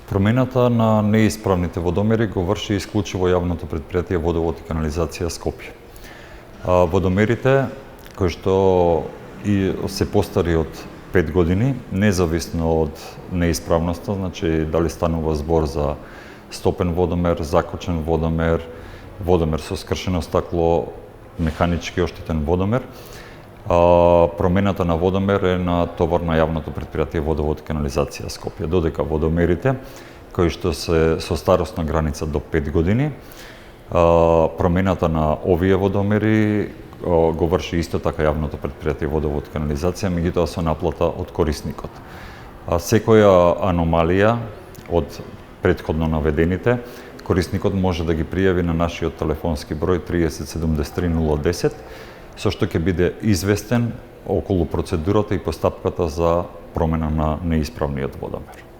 Промената на неисправните водомери го врши исклучиво јавното претпријатие Водовод и канализација Скопје. Водомерите кои што и се постари од 5 години, независно од неисправноста, значи дали станува збор за стопен водомер, закочен водомер, водомер со скршено стакло, механички оштетен водомер, промената на водомер е на товар на јавното претпријатие Водовод и канализација Скопје, додека водомерите кои што се со старосна граница до 5 години, промената на овие водомери го врши исто така јавното претпријатие Водовод и канализација, меѓутоа со наплата од корисникот. Секоја аномалија од претходно наведените, корисникот може да ги пријави на нашиот телефонски број 30 73 010, со што ќе биде известен околу процедурата и постапката за промена на неисправниот водомер.